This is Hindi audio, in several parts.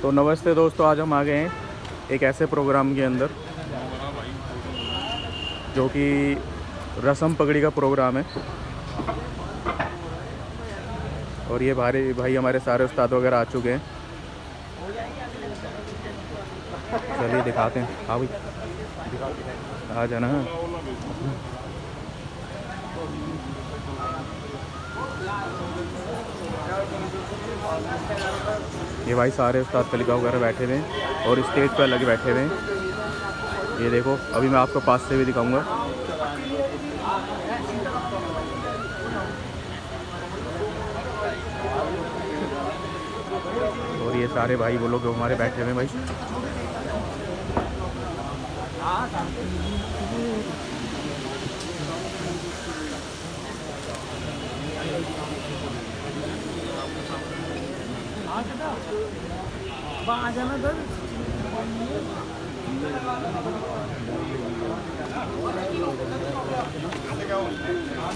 तो नमस्ते दोस्तों, आज हम आ गए हैं एक ऐसे प्रोग्राम के अंदर जो कि रस्म पगड़ी का प्रोग्राम है। और ये भाई भाई हमारे सारे उस्ताद वगैरह आ चुके हैं। चलिए दिखाते हैं। हाँ भाई आ जाना। ये भाई सारे उस्ताद तलिका वगैरह बैठे हुए हैं और स्टेज पर अलग बैठे हुए हैं। ये देखो, अभी मैं आपको पास से भी दिखाऊंगा। और ये सारे भाई वो लोग हमारे बैठे हुए हैं भाई।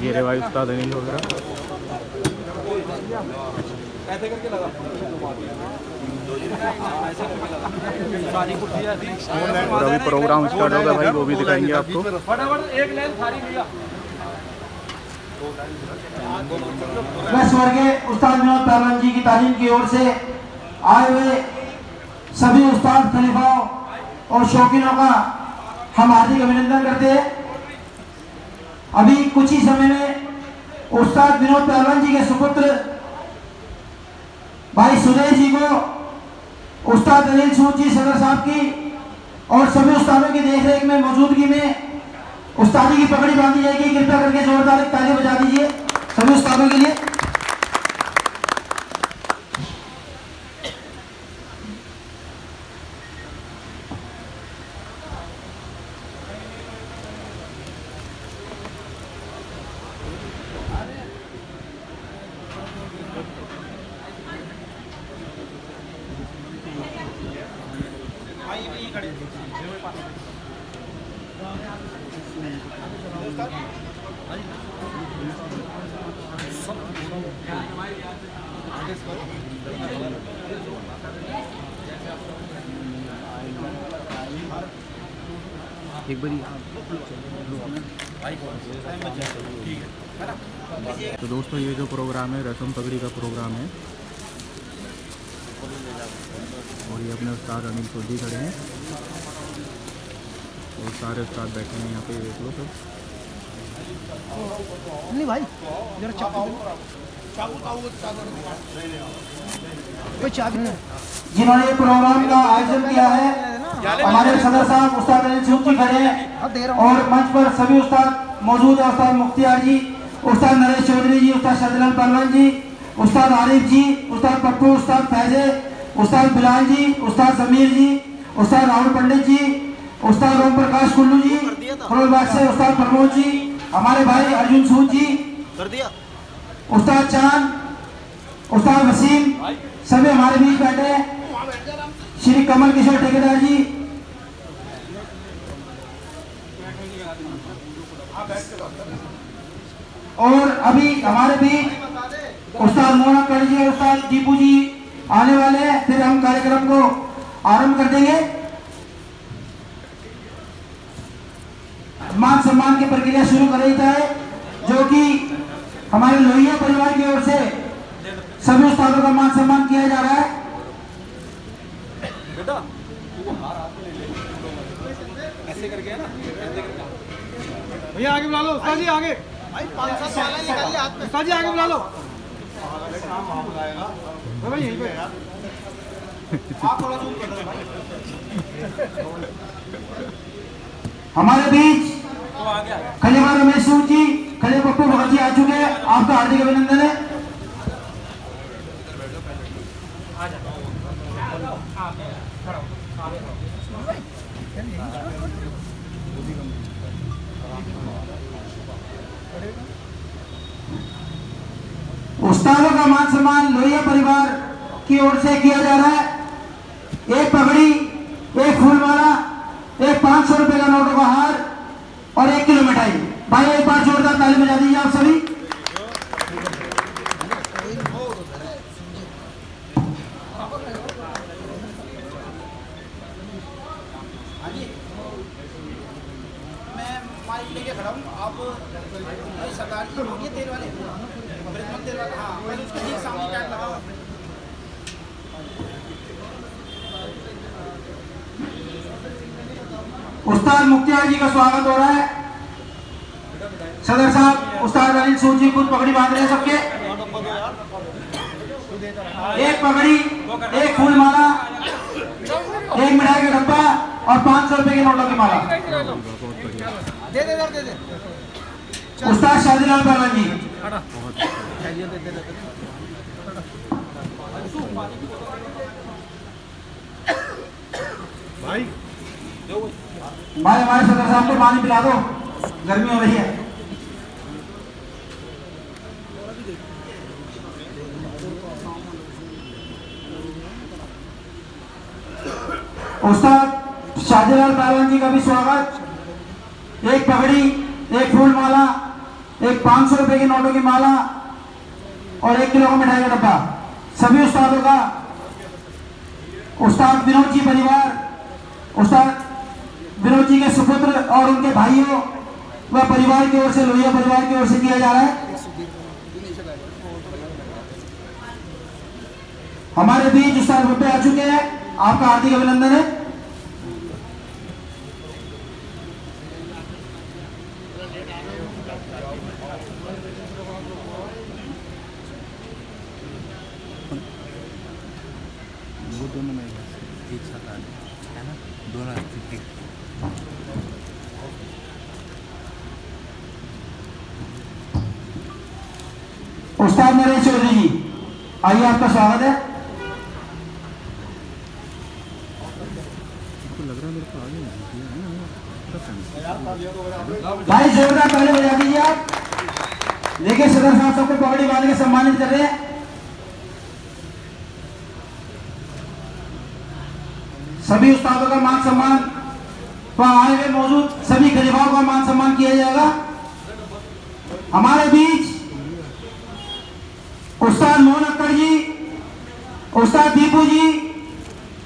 ये रे भाई उस्ताद अनिल वगैरह। ऐसे करके लगा और अभी प्रोग्राम स्टार्ट होगा भाई, वो भी दिखाएंगे आपको। फटाफट एक लेन सारी लिया। मैं स्वर्गीय उस्ताद विनोद पहलवान जी की तालीम की ओर से आए हुए सभी उस्ताद खलीफाओं और शौकीनों का हम हार्दिक अभिनंदन करते हैं। अभी कुछ ही समय में उस्ताद विनोद पहलवान जी के सुपुत्र भाई सुदेश जी को उस्ताद अनिल सूद जी सदर साहब की और सभी उस्तादों की देखरेख में मौजूदगी में उस्तादी की पगड़ी बांधी जाएगी। कृपया करके जोरदार एक ताली बजा दीजिए सभी उस्तादों के लिए। एक बारी तो दोस्तों, ये जो प्रोग्राम है रस्म पगड़ी का प्रोग्राम है। और ये अपने उस्ताद अनिल सूद जी खड़े हैं और सारे उस्ताद बैठे हैं यहाँ पे, देख लो सब। नहीं भाई जरा जिन्होंने ये प्रोग्राम का आयोजन किया है हमारे सदर साहब उस्ताद अनिल सूद जी खड़े हैं और मंच पर सभी उस्ताद मौजूद है। उस्ताद मुख्तियार जी, उस्ताद नरेश चौधरी जी, उस्ताद शाहजलाल पहलवान जी, उस्ताद आरिफ जी, उस्ताद पप्पू, उस्ताद फैजे, उस्ताद बिलाल जी, उस्ताद जमीर जी, उस्ताद राहुल पंडित जी, उस्ताद ओम प्रकाश कुल्लू जी, फरोलबाग से उस्ताद प्रमोद जी, हमारे भाई अर्जुन सूद जी, उस्ताद चांद, उस्ताद वसीम, सभी हमारे बीच बैठे हैं। श्री कमल किशोर ठेकेदार जी, और अभी हमारे बीच उस्ताद मोहन कड़ी जी और उस्ताद दीपू जी आने वाले हैं। फिर हम कार्यक्रम को आरंभ कर देंगे। मान सम्मान की प्रक्रिया शुरू कर रही है जो कि हमारे लोहिया परिवार की ओर से सभी उस्तादों का मान सम्मान किया जा रहा है। ऐसे करके है ना, भैया आगे बुला लो उस्ताद जी, आगे उस्ताद जी आगे बुला लो भाई, यहीं पे आप थोड़ा जूम कर दो भाई। हमारे बीच खलीफा रमेश सूद जी, खलीफा पप्पू भगत जी आ चुके हैं। आपका हार्दिक अभिनंदन है। उस्तादों का मान सम्मान लोहिया परिवार की ओर से किया जा रहा है। एक पगड़ी, एक फूलमाला, एक 500 रुपए का नोटों का हार और 1 किलो मिठाई। भाई एक बार जोरदार ताली बजा दीजिए आप सभी। खड़ा हूँ आप सरदार जी बोलिए तेल वाले बृहस्पति तेल वाला हाँ पहले उसके ठीक सामने कैट लगाओ उस्ताद मुख्तियार जी का स्वागत हो रहा है सदर साहब उस्ताद अनिल सूद जी खुद पगड़ी बांध रहे हैं सबके एक पगड़ी एक फूल माला एक मिठाई का डब्बा और 500 रुपए के नोटों की माला दे दे उस्ताद शादीलाल पहलवान जी भाई भाई हमारे सदर साहब को पानी पिला दो गर्मी हो रही है उस्ताद शादीलाल पहलवान जी का भी स्वागत एक पगड़ी एक फूल माला एक 500 रुपए की नोटों की माला और 1 किलो का मिठाई का डब्बा सभी उस्तादों का उस्ताद विनोद जी परिवार उस्ताद विनोद जी के सुपुत्र और उनके भाइयों व परिवार की ओर से लोहिया परिवार की ओर से दिया जा रहा है हमारे बीच उस्ताद रुपए आ चुके हैं आपका हार्दिक अभिनंदन है वो दोनों में एक साथ आ है ना दोनों उस्ताद नरेश चौधरी जी आइए आपका स्वागत है लग रहा है मेरे को आगे भाई जोरदार पहले बजा दीजिए आप देखिए सदर साहब सबको पगड़ी बांध के सम्मानित कर रहे हैं सभी उस्तादों का मान सम्मान वहां आए हुए मौजूद सभी खलीफाओं का मान सम्मान किया जाएगा हमारे बीच उस्ताद मोहन अख्तर जी उस्ताद दीपू जी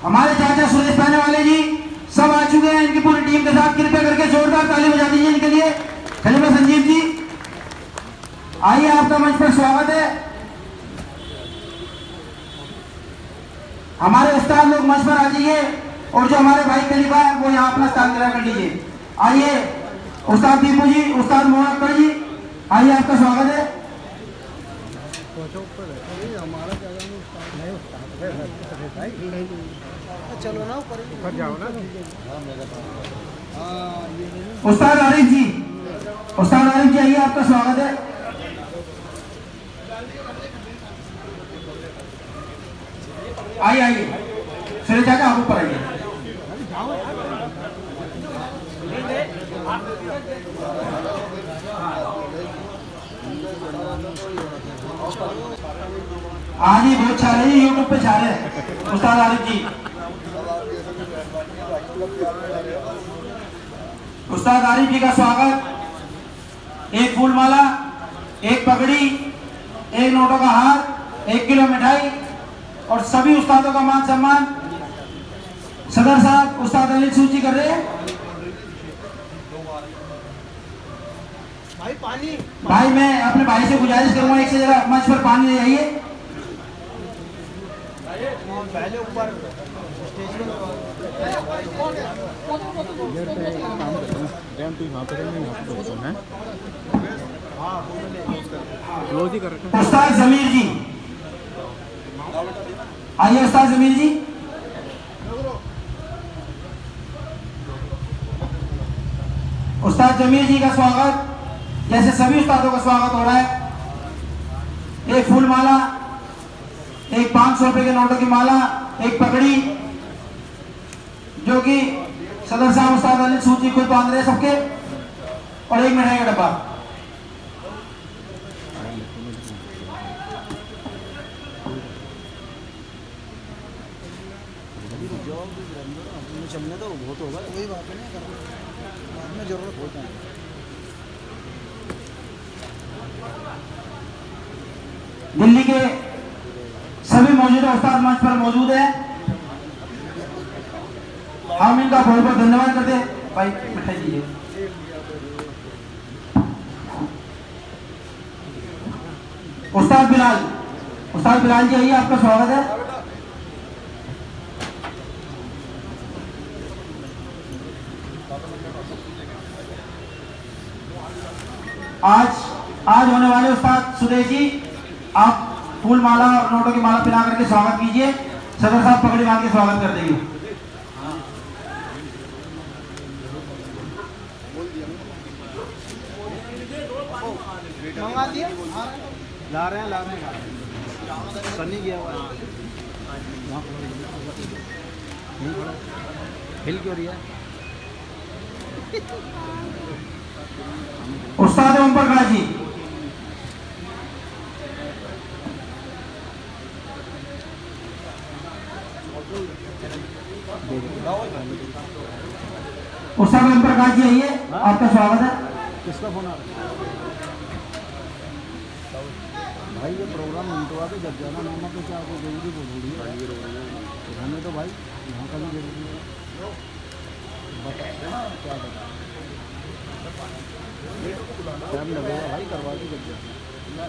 हमारे चाचा सुरेश पहने वाले जी सब आ चुके हैं इनकी पूरी टीम के साथ कृपया करके जोरदार ताली बजा दीजिए इनके लिए खलीफा संजीव जी आइए आपका मंच पर स्वागत है हमारे उस्ताद लोग मंच पर आ जाइए और जो हमारे भाई खलीफा है वो यहाँ अपना स्थान ग्रहण कर लीजिए आइए उस्ताद दीपू जी उस्ताद मोहन अख्तर जी आइए आपका स्वागत है चलो ना ऊपर जाओ ना उस्ताद आरिफ जी आइए आपका स्वागत है आइए चले जाकर आप ऊपर आइए आज ही बहुत छा रहे हैं यूट्यूब पे छा रहे हैं उस्ताद आरिफ जी उस्ताद आरिफ जी का स्वागत एक फूल माला एक पगड़ी एक नोटों का हार 1 किलो मिठाई और सभी उस्तादों का मान सम्मान सदर साहब उस्ताद अनिल सूद जी कर रहे हैं भाई पानी भाई मैं अपने भाई से गुजारिश करूंगा एक से जगह मंच पर पानी ले आइए पहले ऊपर स्टेज पे उस्ताद जमीर जी आइए उस्ताद जमीर जी उस्ताद जमीर जी का स्वागत जैसे सभी उस्तादों का स्वागत हो रहा है एक फूल माला एक 500 रुपए के नोटों की माला एक पगड़ी जो कि सदर साहब उस्ताद अनिल सूद जी खुद बांध रहे हैं सबके और एक मिठाई का डब्बा चलने तो बहुत होगा कोई बात नहीं बाद में जरूरत होता है दिल्ली के सभी मौजूदा उस्ताद मंच पर मौजूद है हम इनका बहुत बहुत धन्यवाद करते हैं भाई मिठाई दीजिए उस्ताद बिलाल जी आइए, आपका स्वागत है। आज होने वाले उस्ताद सुदेश जी, आप फूल माला और नोटों की माला पिला करके स्वागत कीजिए। सदर साहब पगड़ी बांध के स्वागत कर देंगे। मंगा दिया, ला रहे हैं सनी गया हुआ हिल क्यों रही है। उस्ताद ओम प्रकाश जी, उस्ताद ओम प्रकाश जी आइए, आपका स्वागत है। किसका फोन आ रहा है भाई? ये प्रोग्राम मिनटवा पे जब जाना मामा तो क्या आपको जरूरी बोल रही है हमें तो भाई यहाँ का भी जरूरी है। बता क्या बता टाइम लगेगा भाई, करवा दी जब जाना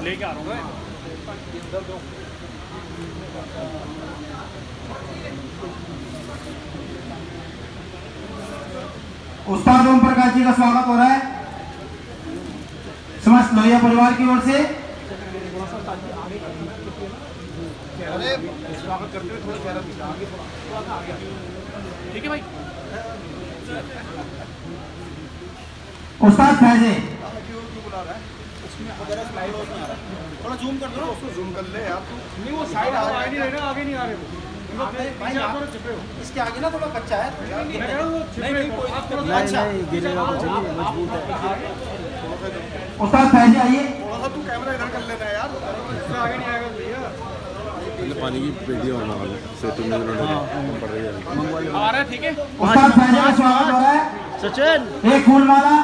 लेके आ रहा हूँ। उस्ताद ओम प्रकाश जी का स्वागत हो रहा है समस्त लोहिया परिवार की ओर से। स्वागत करते हुए थोड़ा चेहरा पीछे आगे थोड़ा ठीक है भाई। उस्ताद फैजे, थोड़ा जूम कर दो ना, उसको जूम कर ले यार तू। नहीं वो साइड आगे नहीं रहे, आगे नहीं आ रहे वो भाई आप छिपे हो। इसके आगे ना थोड़ा कच्चा है, नहीं गिरेगा तो चलिए मजबूत है। उस्ताद फैजे आइए। थोड़ा सा तू कैमरा इधर कर लेना यार, इससे आगे नहीं आएगा भैया। पानी की पेटी और ना से तुमने पड़ रही है आ रहा है ठीक है। उस्ताद फैजे का स्वागत हो रहा है। सचिन एक फूल माला,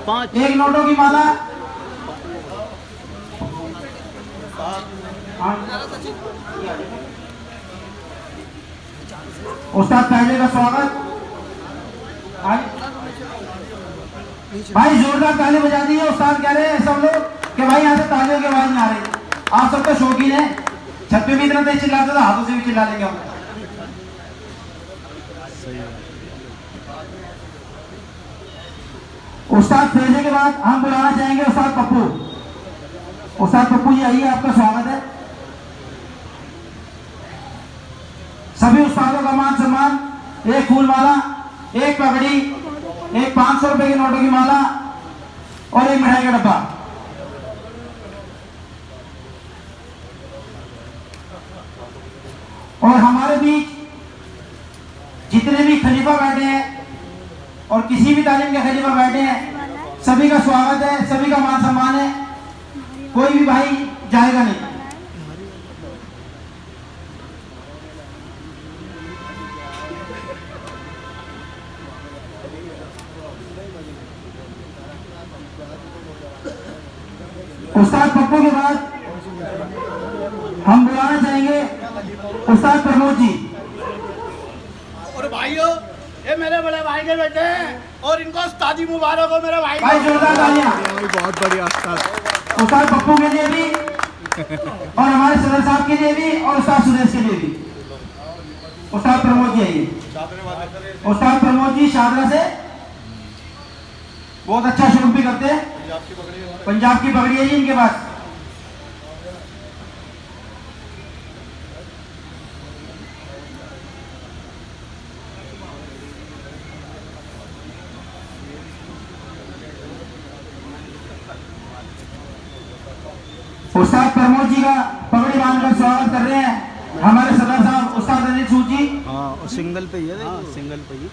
5 एक नोटों की माला। उस्ताद फैजे का स्वागत। भाई जोरदार ताली बजा दी है। उस्ताद कह रहे हैं सब लोग कि भाई यहाँ से तालियों की आवाज नहीं आ रही। आप सब तो शौकीन है, छत पे भी इतना तेज चिल्लाते तो हाथों से भी चिल्ला लेंगे हम। उस्ताद फैजे के बाद हम बुलाना चाहेंगे उस्ताद पप्पू। उस्ताद पप्पू जी आइए, आपका स्वागत है। सभी उस्तादों का मान सम्मान, एक फूल माला, एक पगड़ी, एक 500 रुपए के नोटों की माला और एक मिठाई का डब्बा। और हमारे बीच जितने भी खलीफा बैठे हैं और किसी भी तालीम के खलीफा बैठे हैं, सभी का स्वागत है, सभी का मान सम्मान है। कोई भी भाई जाएगा नहीं। उस्ताद पप्पू के बाद हम बुलाना चाहेंगे उस्ताद प्रमोद जी। और भाइयों ये मेरे बड़े भाई के बेटे हैं और इनको उस्तादी मुबारक हो मेरे भाई। भाई जोरदार तालियां बहुत बढ़िया उस्ताद। उस्ताद पप्पू के लिए भी और हमारे सदर साहब के लिए भी और उस्ताद सुदेश के लिए भी। उस्ताद प्रमोद जी आइए। उस्ताद प्रमोद जी शादरा से बहुत अच्छा शुरू भी करते हैं। पंजाब की पगड़ी है जी इनके पास। उस्ताद प्रमोद जी का पगड़ी बांधकर स्वागत कर रहे हैं हमारे सदर साहब उस्ताद अनिल सूद जी। हाँ सिंगल पे ही है, सिंगल पे ही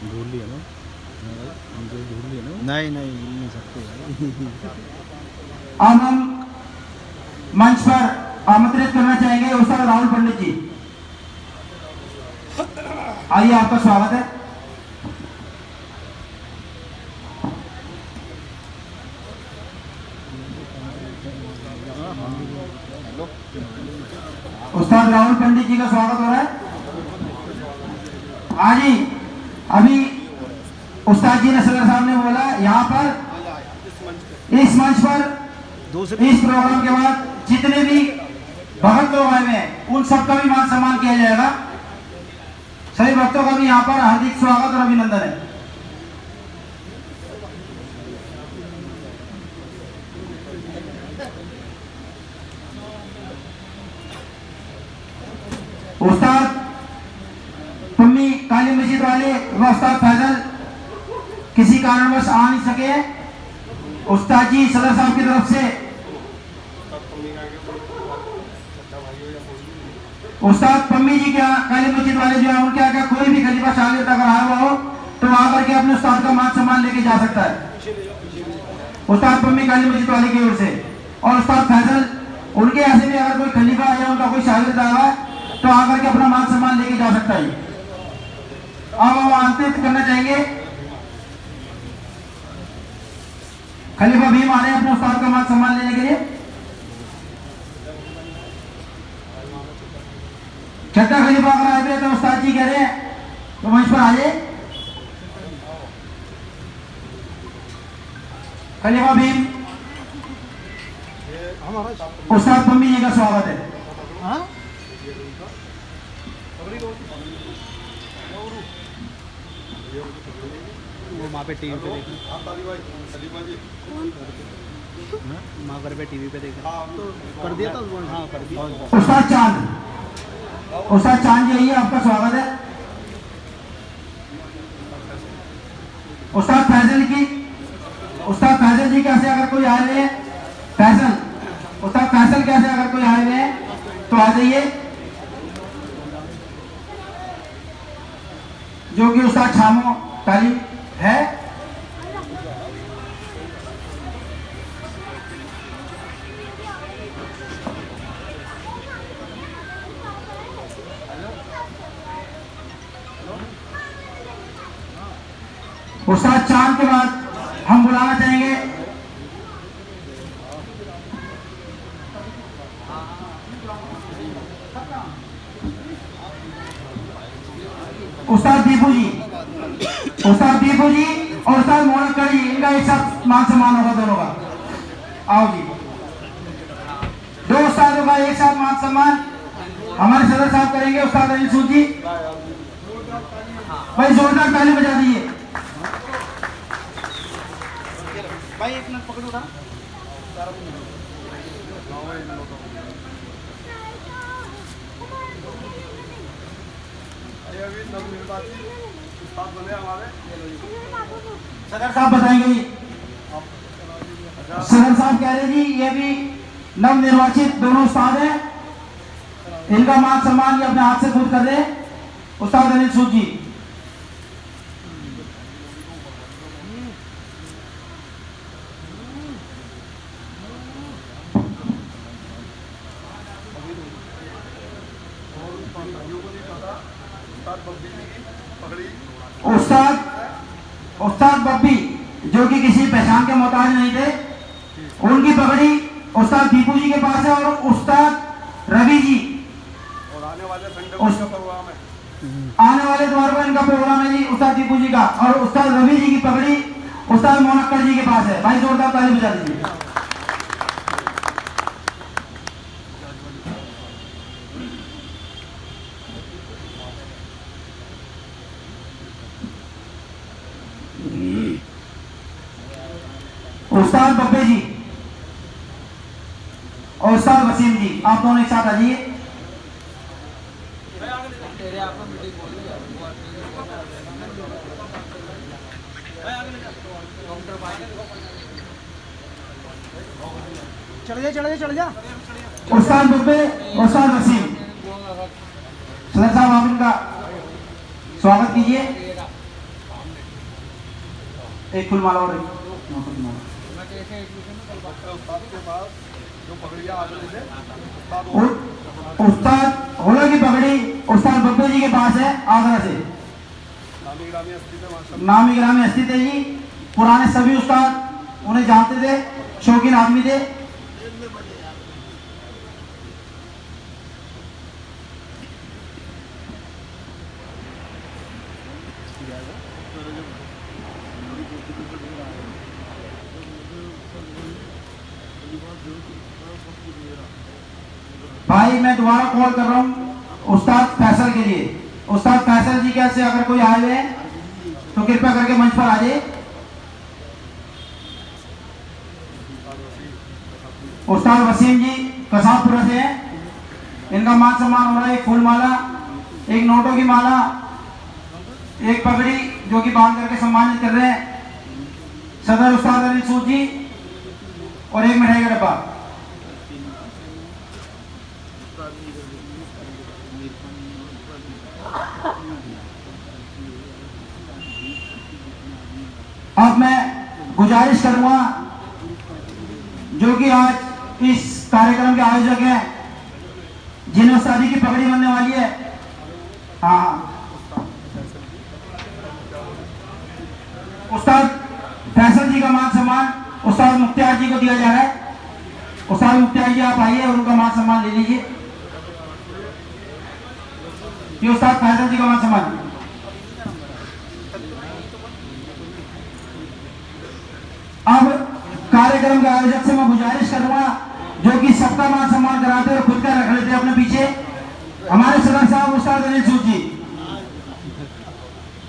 ढूंढ लिया ना, ढूंढ लिया ना। नहीं नहीं सकते। अब हम मंच पर आमंत्रित करना चाहेंगे उस्ताद राहुल पंडित जी। आइए, आपका स्वागत है। उस्ताद राहुल पंडित जी का स्वागत हो रहा है। हाँ जी, अभी उस्ताद जी ने सदर साहब ने बोला यहाँ पर इस मंच पर इस प्रोग्राम के बाद जितने भी भक्त लोग आए हुए हैं उन सबका भी मान सम्मान किया जाएगा। सभी भक्तों का भी यहाँ पर हार्दिक स्वागत और अभिनंदन है। उस्ताद पम्मी काली मस्जिद वाले व उस्ताद फैजल किसी कारणवश आ नहीं सके। उस्ताद जी सदर साहब की तरफ से उस्ताद पम्मी जी क्या काली मस्जिद वाले जो है उनके आगे कोई भी खलीफा शागिर्द अगर आया हुआ हो तो वहां करके अपने उस्ताद का मान सम्मान लेके जा सकता है। उस्ताद पम्मी काली मस्जिद वाले की ओर से और उस्ताद फैजल उनके ऐसे भी अगर कोई खलीफा या उनका कोई शागिर्द आया हुआ है तो आकर के अपना मान सम्मान लेके जा सकता है। अब हम आमंत्रित करना चाहेंगे खलीफा भीम आ रहे हैं अपने उस्ताद का मान सम्मान लेने के लिए। छठा खलीफा अगर आए हुए तो उस्ताद जी कह रहे हैं तो मंच पर आ जाए। खलीफा भीम उस्ताद पम्मी जी का स्वागत है। वो वहाँ पे टीवी पे देख माँ घर पे टीवी पे देख कर दिया था। हाँ कर दिया। उस्ताद चांद जी आइए, आपका स्वागत है। उस्ताद फैजल जी कैसे अगर कोई आए हुए उस्ताद फैसल कैसे अगर कोई आए हुए हैं तो आ जाइए, जो कि उस्ताद छामो तालीम है। उस्ताद चांद के बाद हम बुलाना चाहेंगे उस्ताद दीपू जी और उस्ताद मोहनकर जी, इनका एक साथ मान सम्मान होगा दोनों का। आओ जी, दो उस्तादों का एक साथ मान सम्मान हमारे सदर साहब करेंगे। उस्ताद अनिल सूद जी, भाई जोरदार ताली बजा दीजिए। भाई एक मिनट पकड़ो ना। सदर साहब बताएंगे। सदर साहब कह रहे जी ये भी नव निर्वाचित दोनों उस्ताद हैं, इनका मान सम्मान ये अपने हाथ से खुद कर रहे हैं। उस्ताद अनिल सूद जी, उस्ताद बब्बी जो कि किसी पहचान के मोहताज नहीं थे, उनकी पगड़ी उस्ताद दीपू जी के पास है। और उस्ताद रवि जी और आने वाले द्वार पर इनका प्रोग्राम है जी उस्ताद दीपू जी का। और उस्ताद रवि जी की पगड़ी उस्ताद मोहनकर जी के पास है। भाई जोरदार ताली बजा दीजिए। उस्ताद बब्बे जी और उस्ताद वसीम जी, आप दोनों एक साथ आ जाइए। चढ़ जा। उस्ताद बब्बे, उस्ताद वसीम, सदर साहब आप इनका स्वागत कीजिए। एक फूल माला और उस्ताद होला की पगड़ी उस्ताद बब्बे जी के पास है, आगरा से। नामी ग्रामी स्थित है जी। पुराने सभी उस्ताद उन्हें जानते थे, शौकीन आदमी थे। भाई मैं दोबारा कॉल कर रहा हूँ उस्ताद फैसल के लिए। उस्ताद फैसल जी कैसे अगर कोई आए हुए हैं तो कृपया करके मंच पर आ जाइए। उस्ताद वसीम जी कसाबपुरा से हैं, इनका मान सम्मान हो रहा है। एक फूल माला, एक नोटों की माला, एक पगड़ी जो कि बांध करके सम्मानित कर रहे हैं सदर उस्ताद अनिल सूद जी, और एक मिठाई का डब्बा। अब मैं गुजारिश करूंगा जो कि आज इस कार्यक्रम के आयोजक हैं, जिन्हें उस्तादी की पगड़ी बनने वाली है। हाँ, उस्ताद फैसल जी का मान सम्मान उस्ताद मुख्तियार जी को दिया जा रहा है। उस्ताद मुख्तियार जी आप आइए और उनका मान सम्मान ले लीजिए। ये उस्ताद फैसल जी का मान सम्मान। अब कार्यक्रम के आयोजक से मैं गुजारिश करूंगा जो कि सबका मान सम्मान कराते और खुद का रख लेते अपने पीछे, हमारे सदर साहब उस्ताद अनिल सूद जी।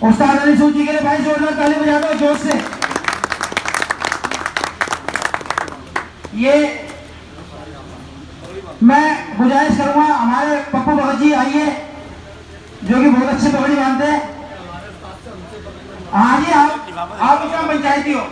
उस्ताद अनिल सूद जी के लिए भाई जोरदार ताली बजा दो जोर से। ये मैं गुजारिश करूंगा हमारे पप्पू भगत जी आइए जो कि बहुत अच्छी पगड़ी बांधते हैं। हाँ जी, आप उसका पंचायती हो।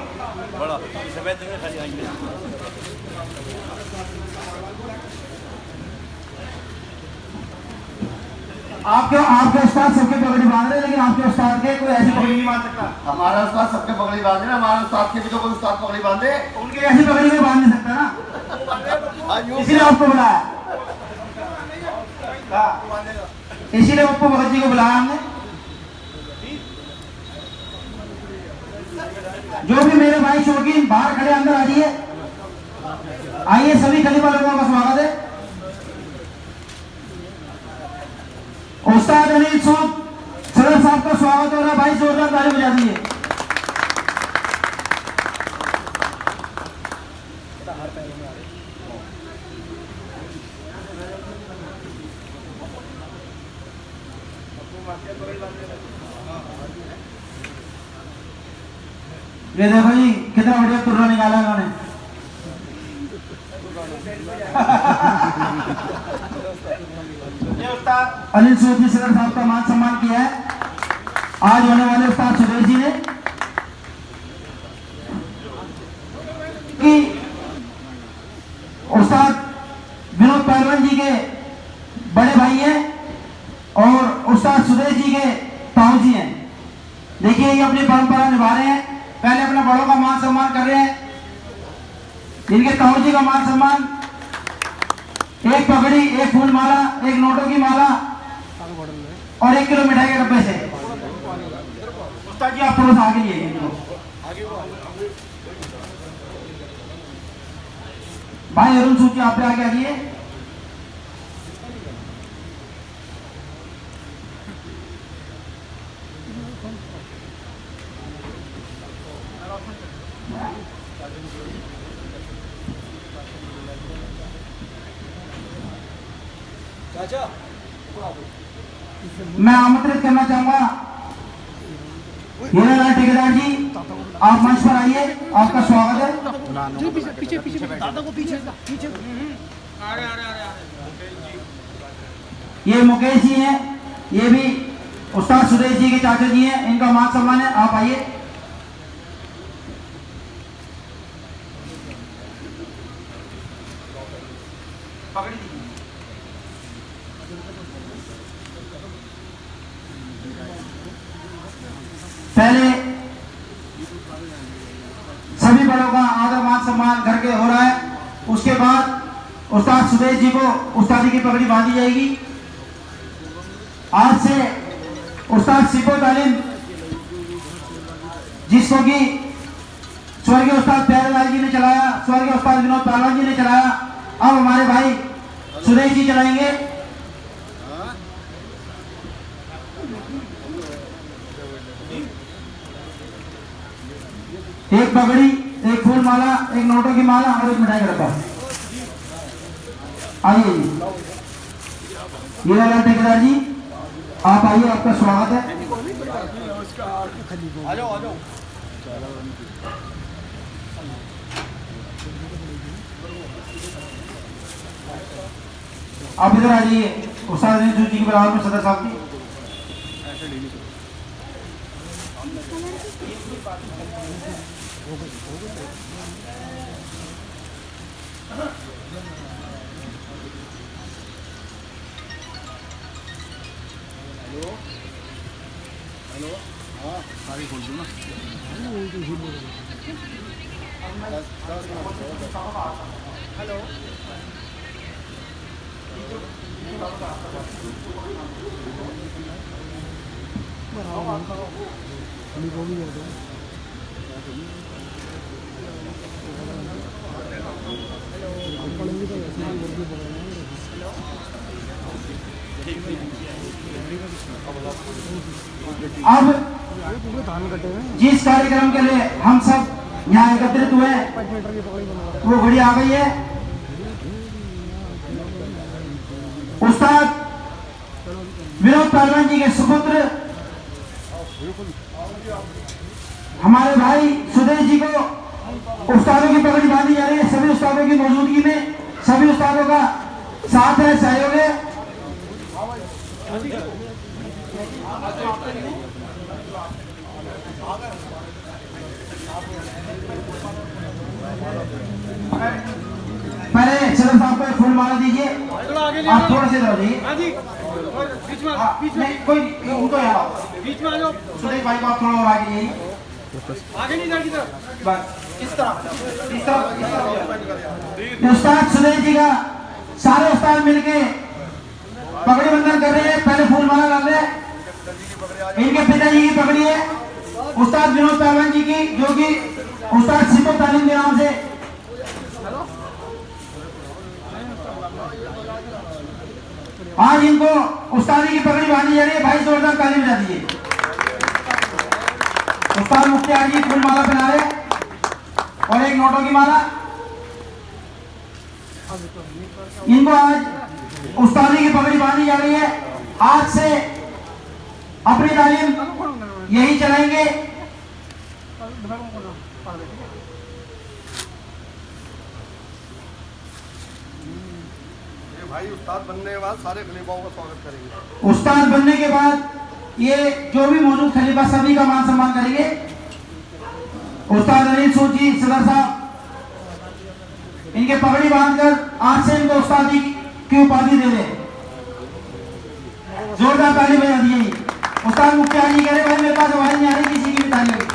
आपके उस्ताद सबके पगड़ी बांध रहे, लेकिन आपके उस्ताद के कोई ऐसी पगड़ी नहीं बांध सकता। हमारा उस्ताद सबके पगड़ी बांधे ना, हमारा उस्ताद के भी तो कोई उस्ताद पगड़ी बांधे। उनके ऐसी पगड़ी में बांध नहीं सकता ना, इसीलिए आपको बुलाया। इसीलिए पप्पू भगत जी को बुलाया हमने। जो भी मेरे भाई शौकीन बाहर खड़े अंदर आ जाइए, आइए सभी खलीफा लोगों का स्वागत है। उस्ताद अनिल सूद सदर साहब का स्वागत हो रहा है, भाई जोरदार ताली बजा दीजिए। ये देखो जी कितना बढ़िया तुर्रा निकाला उन्होंने। ये उस्ताद अनिल सूद जी सदर साहब का मान सम्मान किया है आज होने वाले उस्ताद सुरेश जी ने, कि उस्ताद विनोद पहलवान जी के बड़े भाई हैं और उस्ताद सुरेश जी के ताऊ जी हैं। देखिए ये अपनी परंपरा निभा रहे हैं, पहले अपने बड़ों का मान सम्मान कर रहे हैं। इनके ताऊ जी का मान सम्मान, एक पगड़ी, एक फूल माला, एक नोटों की माला और 1 किलो मिठाई के डब्बे से। उस्ताद जी आप थोड़ा सा आगे लिए इनको। भाई अरुण सूद जी आप पे आगे आइए। मैं आमंत्रित करना चाहूंगा हीरालाल ठेकेदार जी, आप मंच पर आइए, आपका स्वागत है। पीछे पीछे दादा को पीछे पीछे। ये मुकेश जी हैं, ये भी उस्ताद सुरेश जी के चाचा जी हैं, इनका मान सम्मान है, आप आइए। पहले सभी बड़ों का आदर मान सम्मान करके हो रहा है, उसके बाद उस्ताद सुरेश जी को उस्तादी की पगड़ी बांधी जाएगी। आज से उस्ताद सिपो तालीम, जिसको कि स्वर्गीय उस्ताद प्यारेलाल जी ने चलाया, स्वर्गीय उस्ताद विनोद पहलवान जी ने चलाया, अब हमारे भाई सुरेश जी चलाएंगे। एक पगड़ी, एक फूल माला, एक नोटों की माला और एक मिठाई का डब्बा। आइए जी, ये वाला ठेकेदार जी, आप आइए, आपका स्वागत है। आ जाओ। आप इधर आ जाइए, उस्ताद जी की बराबर में सदर साहब की। अब जिस कार्यक्रम के लिए हम सब यहाँ एकत्रित हुए वो घड़ी आ गई है। उस्ताद विनोद पहलवान जी के सुपुत्र हमारे भाई सुदेश जी को उस्तादों की पगड़ी बांधी जा रही है। सभी उस्तादों की मौजूदगी में सभी उस्तादों का साथ है, सहयोग है। पहले सदर साहब को फूल माला दीजिए। आप थोड़ा से इधर जाइए। कोई उनको यहाँ बीच में आ जाओ। सुदेश भाई को आप थोड़ा और आगे जाइए। आगे नहीं जाएगी तरफ। बस इस तरह उस्ताद सुदेश जी का सारे उस्ताद मिलके पगड़ी बंधन कर रहे हैं। पहले फूल माला डाल रहे हैं। इनके पिताजी की पगड़ी है उस्ताद विनोद पहलवान जी की, जो कि उस्ताद सिपो तालीम के नाम से। आज इनको उस्तादी की पगड़ी बांधी जा रही है। भाई जोरदार ताली बजा दीजिए। उस्ताद मुख्तियार जी फूल माला पहना रहे और एक नोटों की माला। इनको आज उस्तादी की पगड़ी बांधी जा रही है। आज से अपनी तालीम यही चलाएंगे। भाई उस्ताद बनने के बाद सारे खलीफाओं का स्वागत करेंगे। उस्ताद बनने के बाद ये जो भी मौजूद खलीफा सभी का मान सम्मान करेंगे। उस्ताद अनिल सूची सदर साहब इनके पगड़ी बांधकर आज से इनको उस्तादी की उपाधि दे रहे। जोरदार ताली बजा दीजिए। उस्ताद मुख्तियार जी कह रहे भाई मेरे पास आवाज नहीं आ रही, किसी की भी ताली होगी।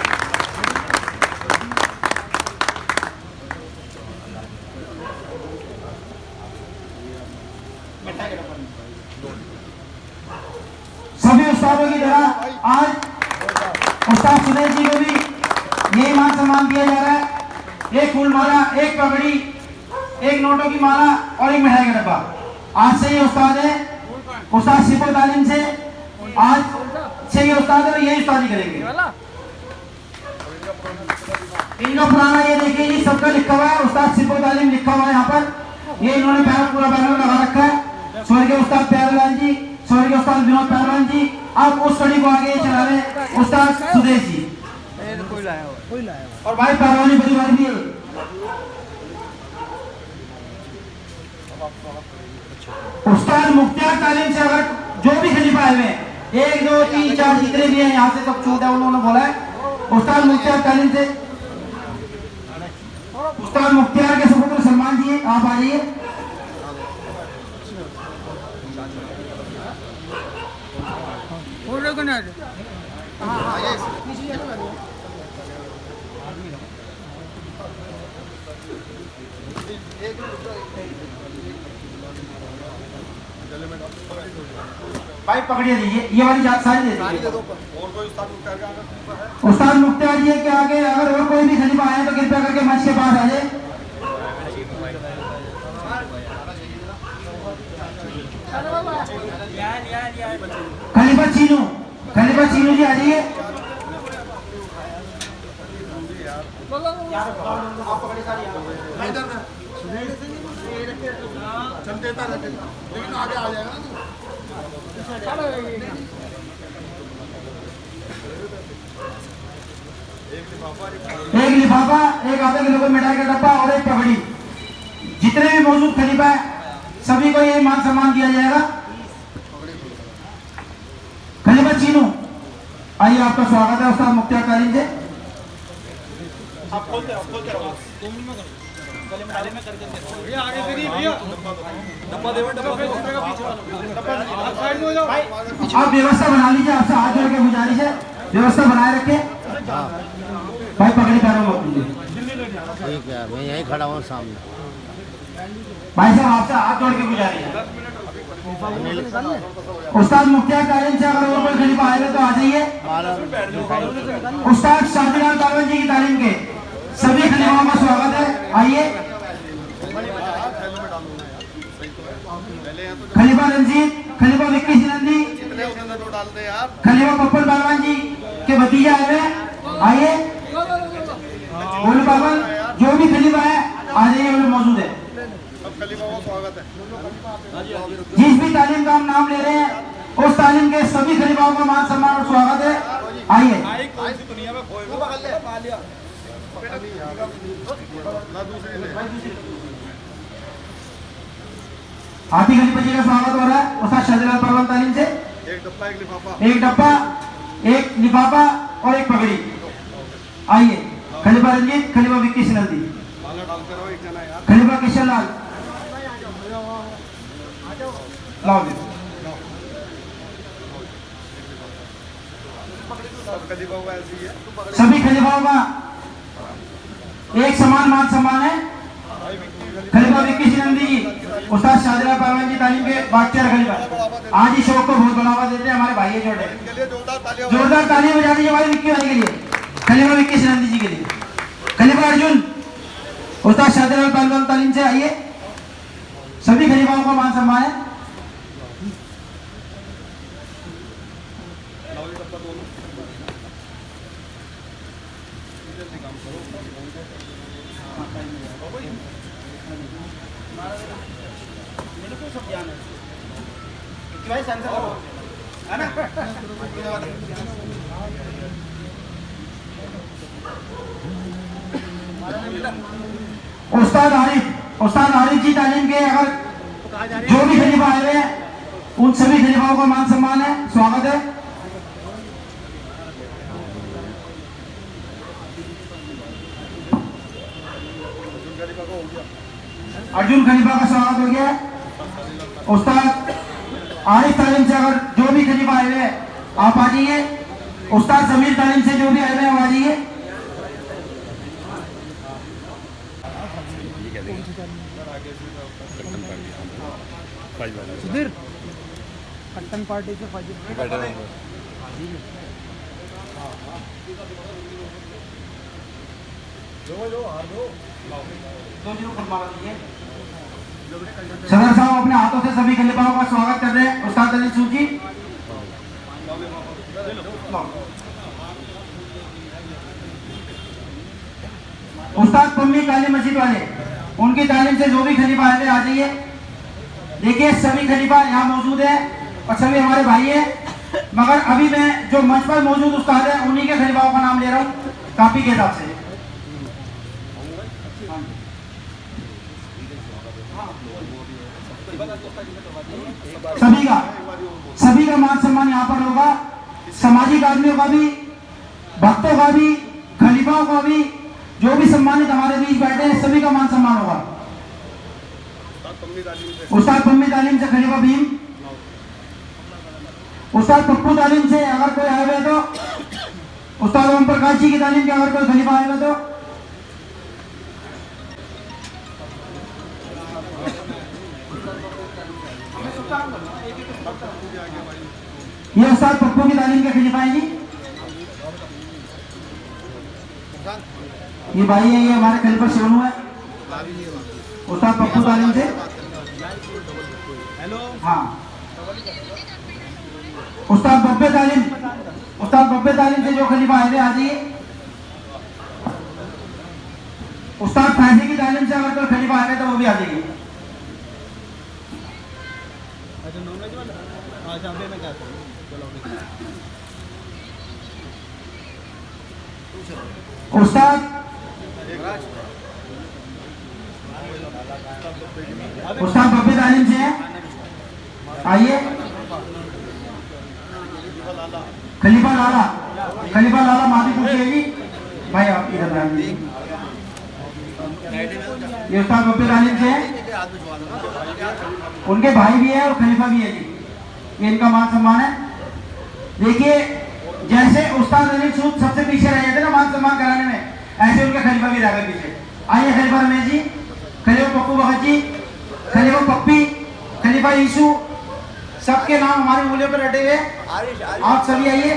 सभी उस्तादों की तरह आज उस्ताद सुदेश जी को भी यही मान सम्मान दिया जा रहा है। एक फूल माला, एक पगड़ी, एक नोटों की माला और एक मिठाई का डब्बा। आज से ये उस्ताद है, उस्ताद सिपो तालीम से आज से ये उस्ताद है और यही उस्तादी करेंगे। इनका पुराना ये देखिए जी, सबका लिखा हुआ है उस्ताद सिपो तालीम लिखा हुआ है यहाँ पर। ये इन्होंने पूरा बैनर लगा रखा है। स्वर्गीय उस्ताद प्यारेलाल जी, स्वर्गीय उस्ताद विनोद पहलवान जी। अब उस कड़ी को आगे चला रहे उस्ताद सुदेश जी और भाई पहलवानी परिवार भी है। उस्ताद मुख्तियार तालीम से अगर जो भी खलीफा आए हुए 1 2 3 4 जितने भी हैं यहाँ से सब छूट है उन्होंने बोला है। उस्ताद मुख्तियार तालीम से उस्ताद मुख्तियार के सुपुत्र सलमान जी, आप आ जाइए। भाई पकड़िए दीजिए, ये वाली सारी दे दीजिए। और कोई उस्ताद मुख्तियार का आगे उस्ताद मुख्तियार जी के आगे अगर और कोई भी खलीफा आए तो कृपया करके मंच के पास आ जाए। खलीफा चीनू जी आ जाइए। आप पकड़े सारी यहाँ इधर ना चल देता रहेगा लेकिन आगे आ जाएगा ना एक लिफाफा, एक आधे किलो का मिठाई का डब्बा और एक पगड़ी। जितने भी मौजूद खलीफा है सभी को ये मान सम्मान दिया जाएगा। खलीफा चीनू, आइए आपका स्वागत है उस्ताद मुख्तियार तालीम से। आगे से नहीं भैया डब्बा दे आप व्यवस्था बना लीजिए, आपसे हाथ जोड़ के गुजारिश है व्यवस्था बनाए रखे। भाई पगड़ी पैरों में ठीक है, मैं यहीं खड़ा हूँ सामने। भाई साहब आपसे हाथ जोड़ के गुजारिश है। उस्ताद मुख्तियार तालीम से अगर और कोई खलीफा आएगा तो आ जाइए। उस्ताद शाहजलाल पहलवान जी की तालीम के सभी खलीफाओं का स्वागत है, आइए। खलीफा रंजीत, खलीफा विक्की सिनंदी, खलीफा पप्पन पहलवान जी के भतीजे आए हुए, आइए। बोलो पापन, जो भी खलीफा है आ जाइए, वो मौजूद है। जिस भी तालीम का हम नाम ले रहे हैं उस तालीम के सभी खलीफाओं का मान सम्मान और स्वागत है, आइए। हाथी खलीफा जी का स्वागत हो रहा है उस्ताद शाहजलाल पहलवान तालीम से। एक डब्बा, एक लिफाफा और एक पगड़ी, आइए। खलीफा रंजीत, खलीफा विक्की सिनंदी, खलीफा किशन लाल, लाओ जी। सभी खलीफाओं का एक समान मान सम्मान है। खलीफा विक्की सिनंदी जी उस्ताद शाहजलाल पहलवान जी तालीम के बादशाह खलीफा, आज ही शौक को बहुत बढ़ावा देते हैं हमारे भाई है छोटे। जोरदार तालियां बजा दीजिए हमारे विक्की भाई के लिए, खलीफा विक्की सिनंदी जी के लिए। खलीफा अर्जुन उस्ताद शाहजलाल पहलवान तालीम से, आइए। सभी खलीफाओं का मान सम्मान है। उस्ताद आरिफ जी तालीम के अगर जो भी खलीफा आए हुए हैं उन सभी खलीफाओं का मान सम्मान है, स्वागत है। अर्जुन खलीफा का स्वागत हो गया। उस्ताद आरिफ तालीम से अगर जो भी खलीफा आए हुए हैं आप आ जाइए। उस्ताद जमीर तालीम से जो भी आए हुए हैं वो आ जाइए। सुधीर कट्टन पार्टी से सदर साहब अपने हाथों से सभी खलीफाओं का स्वागत कर रहे हैं। उस्ताद अली सूची, उस्ताद पम्मी काली मस्जिद वाले, उनकी तालीम से जो भी खलीफा आए हुए आ जाइए। देखिए सभी खलीफा यहाँ मौजूद है और सभी हमारे भाई हैं, मगर अभी मैं जो मंच पर मौजूद उस्ताद है उन्हीं के खलीफाओं का नाम ले रहा हूँ कापी के हिसाब से। सभी का मान सम्मान यहाँ पर होगा। सामाजिक आदमियों का भी, भक्तों का भी, खलीफाओं का भी, जो भी सम्मानित हमारे बीच बैठे हैं सभी का मान सम्मान होगा। उस्ताद पम्मी तालीम से खलीफा भीम, उस्ताद पप्पू तालीम से अगर कोई आए हुए तो, उस्ताद ओम प्रकाश जी की तालीम के अगर कोई खलीफा आए हुए तो, ये उस्ताद पप्पू की तालीम के खलीफा है जी। ये भाई है, ये हमारे खलीफा सोनू है उस्ताद पप्पू तालीम से। हाँ, उस्ताद बब्बे तालीम से जो खलीफा आए थे आ जाइए। उस्ताद फायदे की तालीम से अगर कोई खलीफा आ गए तो वो भी आ जाएगी। अच्छा नॉनवेज वाला अच्छा अभी मैं क्या करूँ चलो उस्ताद उस्ताद बब्बे तालीम से है, आइए। खलीफा लाला माफी पूछिए जी भाई, आप इधर आइए। ये उस्ताद बब्बे तालीम से है, उनके भाई भी है और खलीफा भी है जी, ये इनका मान सम्मान है। देखिए जैसे उस्ताद अली सूद सबसे पीछे रह जाते ना मान सम्मान कराने में, ऐसे उनके खलीफा भी रह गए पीछे। आइए खलीफा रमेश जी, खलीफा पप्पू भगत जी, खलीफा पप्पी, खलीफा ईशू, सबके नाम हमारे मूल्यों पर रटे हुए, आप सभी आइए।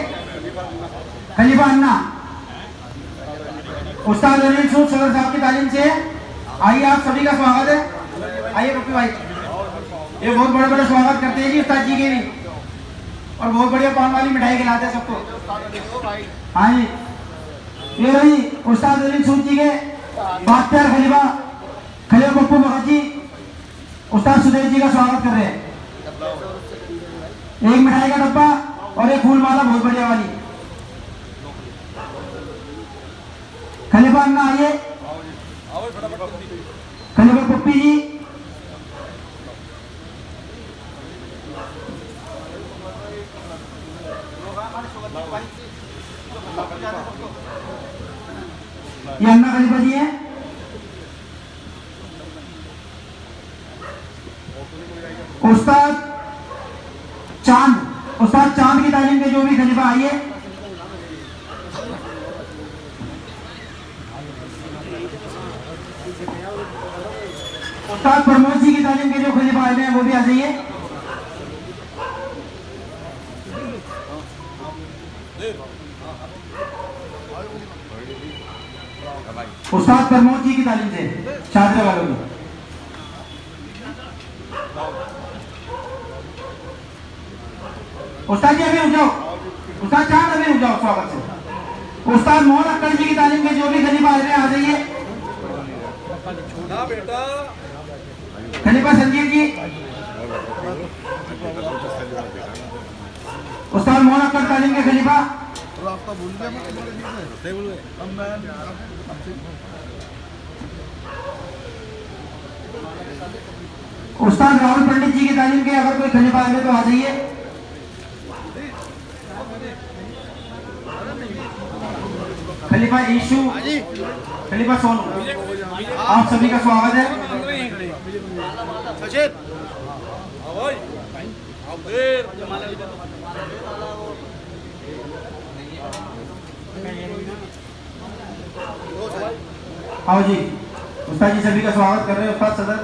खलीफा अन्ना उस्ताद अली सूद सदर साहब की तालीम से है, आइए आप सभी का स्वागत है। आइए पप्पू भाई, ये बहुत बड़े बड़े स्वागत करते हैं जी उस्ताद जी के भी, और बहुत बढ़िया पान वाली मिठाई खिलाते हैं सबको। हाँ जी, ये भाई उस्ताद अली सूद जी के बाख्तियार खलीफा पप्पू भगत जी उस्ताद सुदेश जी का स्वागत कर रहे हैं। एक मिठाई का डब्बा और एक फूल माला बहुत बढ़िया वाली। खलीफा अन्ना आइए, खलीफा पप्पी जी, ये अन्ना खलीफा जी है। उस्ताद चांद की तालीम के जो भी खलीफा आइए। उस्ताद प्रमोद जी की तालीम के जो खलीफा आए हैं वो भी आ जाइए। उस्ताद प्रमोद जी की तालीम से शादरा वालों की। उस्ताद जी अभी रुक जाओ, उस्ताद चांद अभी रुक जाओ स्वागत से। उस्ताद मोहन अक्कर जी की तालीम के जो भी खलीफा आ रहे हैं आ जाइए। खलीफा संजीव जी, उस्ताद मोहन अक्कर तालीम के खलीफा। उस्ताद राहुल पंडित जी की तालीम के अगर कोई खलीफा आए तो आ जाइए। खलीफा ईशू, खलीफा सोनू, आप सभी का स्वागत है। आओ जी, उस्ताद जी सभी का स्वागत कर रहे हैं। उस्ताद सदर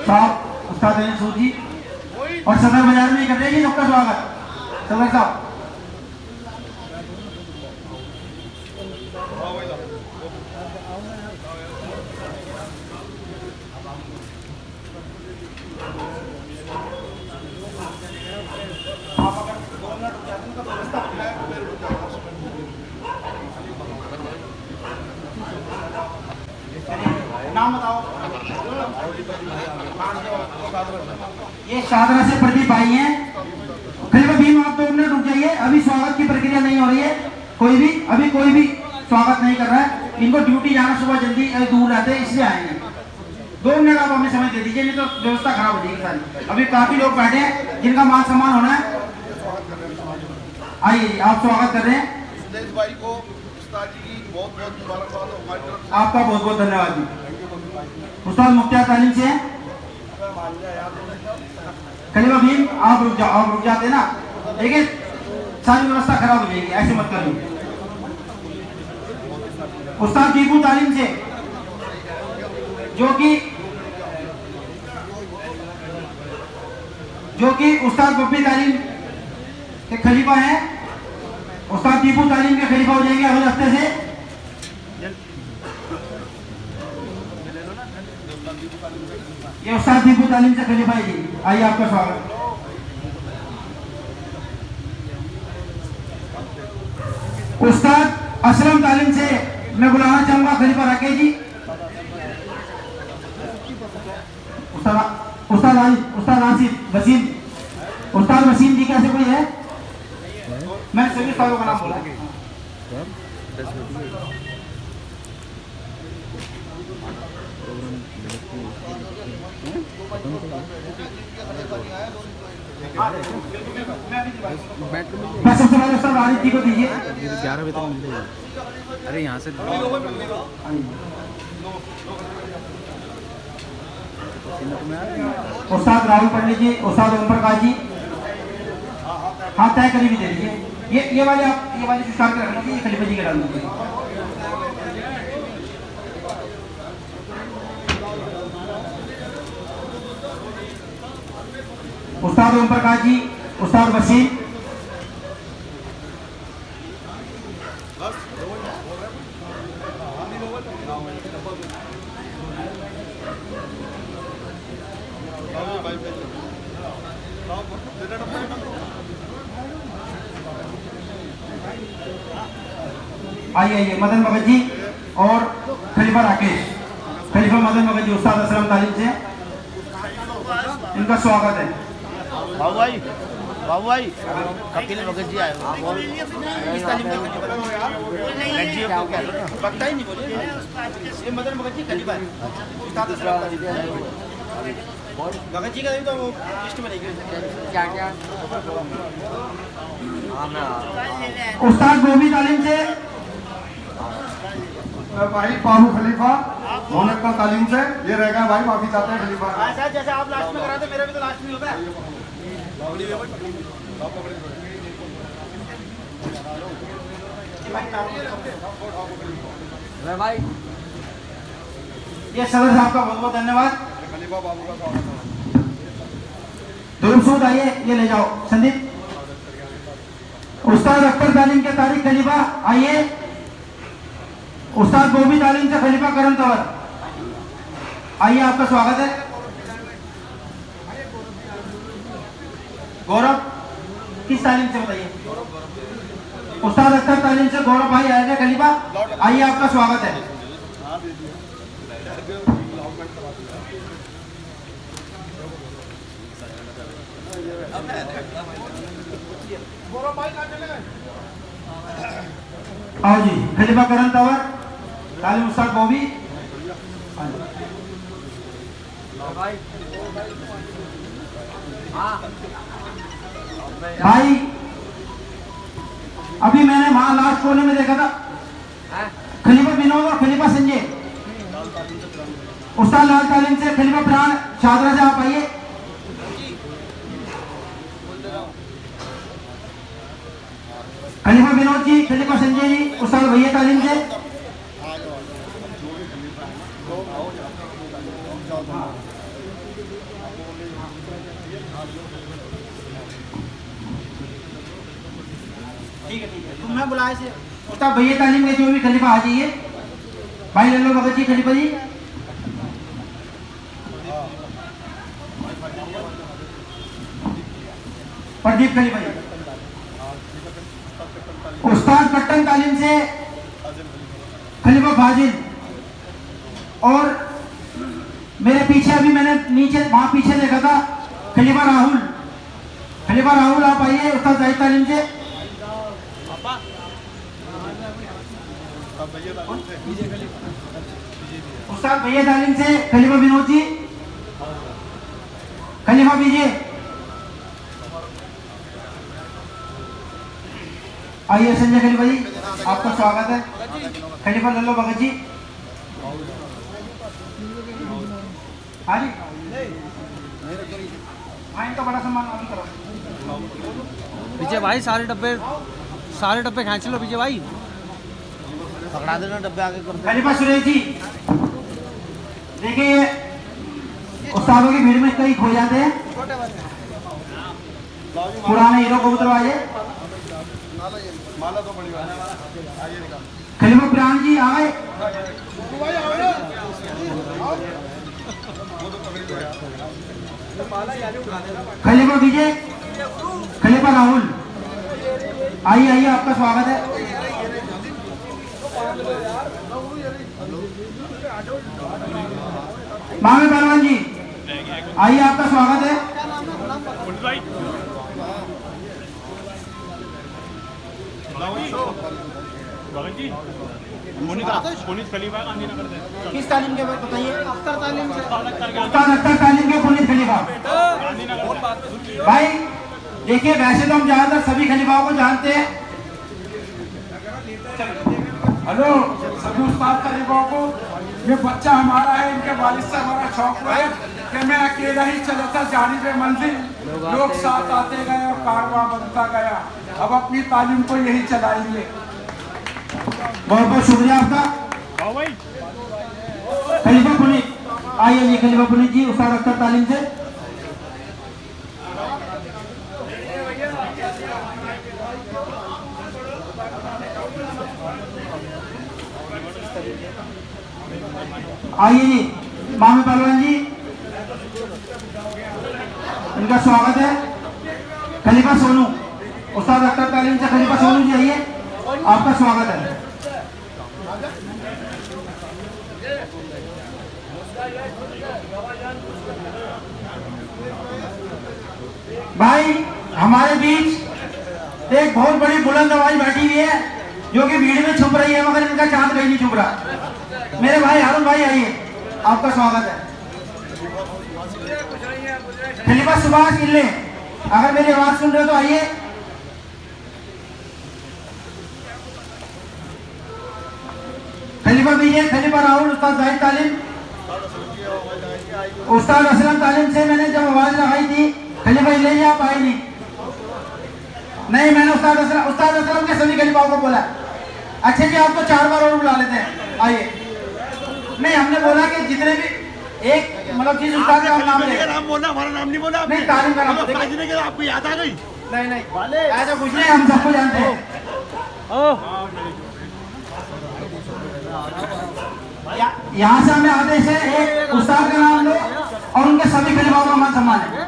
साहब, उस्ताद अली सूद जी, और सदर बाजार में ही कर रहे हैं जी सबका स्वागत। सदर साहब नाम बताओ। ये शादरा से प्रदीप भाई हैं। खलीफा भीम आप 2 मिनट रुक जाइए, अभी स्वागत की प्रक्रिया नहीं हो रही है। कोई भी स्वागत नहीं कर रहा है, इनको ड्यूटी जाना सुबह जल्दी दूर रहते हैं इसलिए आएंगे। 2 मिनट आप हमें समय दे दीजिए, नहीं तो व्यवस्था खराब हो जाएगी सारी। अभी काफी लोग बैठे हैं जिनका मान सम्मान होना है। आइए आप स्वागत कर रहे हैं। सुदेश भाई को उस्ताद जी की बहुत बहुत मुबारकबाद हमारी तरफ से। आपका बहुत बहुत धन्यवाद जी। उस्ताद मुख्तियार तालीम से हैं। खलीफा भीम आप रुक जाते ना, लेकिन सारी व्यवस्था खराब हो जाएगी, ऐसे मत करिए। उस्ताद दीपू तालीम से जो कि उस्ताद बब्बी तालीम के खलीफा हैं। उस्ताद दीपू तालीम के खलीफा हो जाएंगे अगले हफ्ते से। ये उस्ताद दीपू तालीम से खलीफा है जी, आइए आपका स्वागत। उस्ताद असलम तालीम से मैं बुलाना चाहूंगा खलीफा राकेश जी। उस्ताद आसिफ वसीम, उस्ताद वसीम जी कैसे कोई है? मैं सभी उस्तादों का नाम बोला। मैं सबसे पहले उस्ताद आरिफ जी को दीजिए। 11 बजे तक मिल जाएगी। अरे यहाँ से उस्ताद राहुल पंडित जी, उस्ताद ओम प्रकाश जी, हाँ तय करी भी दे दीजिए। ये वाले आप ये वाले स्टार्ट कर रखना चाहिए, खलीफा जी के डाल दीजिए। उस्ताद ओम प्रकाश जी, उस्ताद वसीम, आइए मदन भगत जी और खलीफा राकेश, खलीफा मदन भगत जी उस्ताद असलम तालीम से, इनका स्वागत है। बाबू भाई कपिल भगत जी आए इस तालीम के पता ही नहीं बोले। ये मदन भगत जी खलीफा है, उस्ताद असलम तालीम भगत जी का तो वो लिस्ट में नहीं क्या उस्ताद गोभी तालीम से भाई बाबू खलीफा मोनक्कल तालीम से ये रह गए भाई, माफी चाहते हैं खलीफा। ऐसा जैसे आप लास्ट में कराते मेरा भी तो लास्ट में होता है। भाई ये सदर साहब का बहुत बहुत धन्यवाद। खलीफा बाबू का स्वागत है। दुरुमसूद आइए, ये ले जाओ संदीप। उस्ताद अख्तर तालीम के तारिक खलीफा आइए। उस्ताद गोभी तालीम से खलीफा करम तंवर आइए, आपका स्वागत है। गौरव किस तालीम से बताइए? उस्ताद अख्तर तालीम से गौरव भाई आएंगे खलीफा, आइए आपका स्वागत है। आओ जी, खलीफा करम तंवर तालीम उस्ताद गोभी। भाई अभी मैंने वहां लास्ट कोने में देखा था खलीफा विनोद और खलीफा संजय। उस्ताद लाल तालीम से खलीफा प्राण शादरा से आप आइए। खलीफा विनोद जी, खलीफा संजय जी, उस्ताद भैया तालीम से। ठीक है तुम मैं बुलाए से उस्ताद भैया तालीम के जो भी खलीफा आ जाइए। भाई लल्लो भगत जी खलीफा जी, प्रदीप खलीफा जी। उस्ताद पट्टन तालीम से खलीफा फाजिल, और मेरे पीछे अभी मैंने नीचे वहां पीछे देखा था खलीफा राहुल। खलीफा राहुल आप आइए उस्ताद जाहिद तालीम से। उस्ताद भैया तालीम से खलीफा विनोद जी, खलीफा विजय आइए। संजय खलीफा जी आपका स्वागत है। खलीफा लल्लो भगत जी, हाँ जी हाँ इनका बड़ा सम्मान अभी करो। विजय भाई सारे डब्बे खींच लो विजय भाई, पकड़ा देना डब्बे आगे कर दो। खलीफा सुरेश जी, देखिए उस्तादों की भीड़ में कई खो जाते हैं, पुराने हीरो को उतरवाइए। माला तो बड़ी बात है, आइए निकाल। खलीफा प्राण जी आ गए। खलीफा विजय, खलीफा राहुल आइए आइए, आपका स्वागत है। मामे पहलवान जी आइए, आपका स्वागत है। किस तालीम के बाद बताइए? अख्तर तालीम से उस्ताद अख्तर तालीम के पुनीत खलीफा। भाई देखिए, वैसे तो हम ज्यादातर सभी खलीफाओं को जानते हैं। हेलो सभी उस्ताद खलीफाओं को, ये बच्चा हमारा है, इनके वालिद से हमारा शौक है कि मैं अकेला ही चला था जानिब मंजिल, लोग साथ आते गए और कारवां बनता गया, अब अपनी तालीम को यही चलाएंगे। बहुत बहुत शुक्रिया आपका खलीफा पुनीत। आइए जी खलीफा पुनीत जी उस्ताद अख्तर तालीम से। आइए जी मामे पहलवान जी, इनका स्वागत है। खलीफा सोनू उस्ताद अख्तर तालीम से, खलीफा सोनू जी आइए, आपका स्वागत है। भाई हमारे बीच एक बहुत बड़ी बुलंद आवाज बैठी हुई है जो कि भीड़ में छुप रही है, मगर इनका चांद कहीं नहीं छुप रहा। मेरे भाई हारून भाई आइए, आपका स्वागत है। खलीफा सुभाष इल्ले, अगर मेरी आवाज सुन रहे हो तो आइए। खलीफा विजय, खलीफा राहुल, उस्ताद जाहिद तालीम, उस्ताद असलम तालीम से मैंने जब आवाज लगाई थी खलीफा इल्ले जी आप आए नहीं, मैंने उस्ताद असलम के सभी खलीफाओं को बोला। अच्छा जी आपको 4 बार और बुला लेते हैं, आइए। नहीं, हमने बोला कि जितने भी एक मतलब चीज उस्ताद का नाम ले, नाम बोलना, हमारा नाम नहीं बोला नहीं तालीम का नाम, आपको याद आ गई? नहीं ऐसा कुछ नहीं, हम सबको जानते हैं। यहाँ से हमें आदेश है एक उस्ताद का नाम लो और उनके सभी खलीफाओं का मान सम्मान है।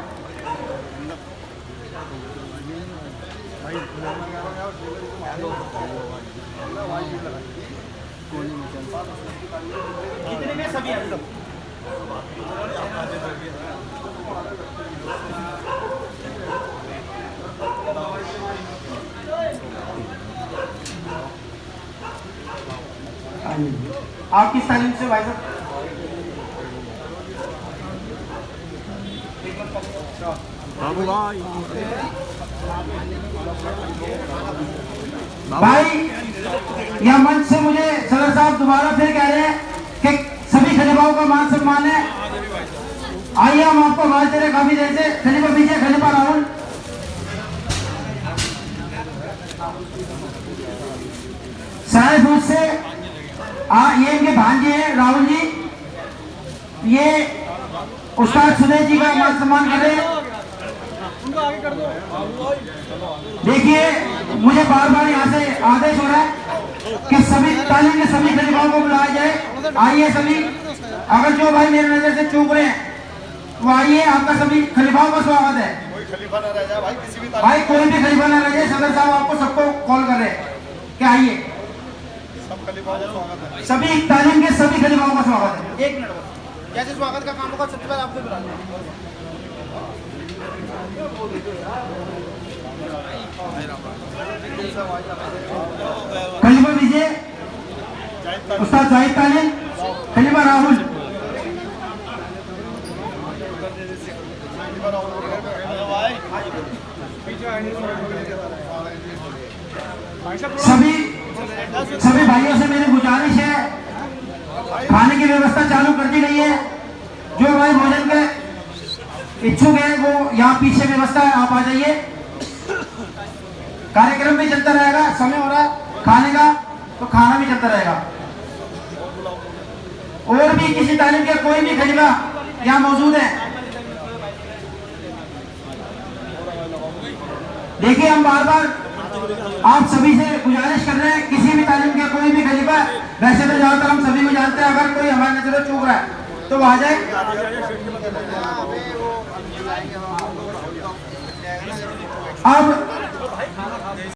आप किस तालीम से भाई साहब? भाई यह मंच से मुझे सदर साहब दोबारा फिर कह रहे हैं कि सभी खलीफाओं का मान सम्मान है। आइए हम आपको आवाज दे रहे काफी देर से। खलीफा विजय, खलीफा राहुल, साहेब से ये इनके भांजे हैं राहुल जी, ये उस्ताद सुदेश जी का मान सम्मान कर रहे हैं। देखिए मुझे बार बार यहाँ से आदेश हो रहा है कि सभी तालीम के सभी खलीफाओं को बुलाया जाए। आइए सभी, अगर जो भाई मेरी नजर से चूक रहे हैं वो आइए, आपका सभी खलीफाओं का स्वागत है। कोई खलीफा ना रह जाए भाई, किसी भी भाई कोई भी खलीफा ना रह जाए, सदर साहब आपको सबको कॉल कर रहे हैं कि आइए। सब खलीफा का स्वागत है। सभी तालीम के सभी खलीफाओं का स्वागत है। 1 मिनट बस, जैसे स्वागत का काम होगा सबसे पहले आपको बुला लेंगे। खलीफा विजय, उस्ताद जाहिद तालीम, खलीफा राहुल, सभी भाइयों से मेरी गुजारिश है, खाने की व्यवस्था चालू कर दी गई है। जो भाई भोजन के इच्छुक है वो यहाँ पीछे व्यवस्था है, आप आ जाइए। कार्यक्रम भी चलता रहेगा, समय हो रहा है खाने का तो खाना भी चलता रहेगा। और भी किसी तालीम के कोई भी खलीफा यहाँ मौजूद है, देखिए हम बार बार आप सभी से गुजारिश कर रहे हैं, किसी भी तालीम के कोई भी खलीफा, वैसे तो ज्यादातर हम सभी को जानते हैं, अगर कोई हमारे नजरों चूक रहा है तो वो आ जाए। अब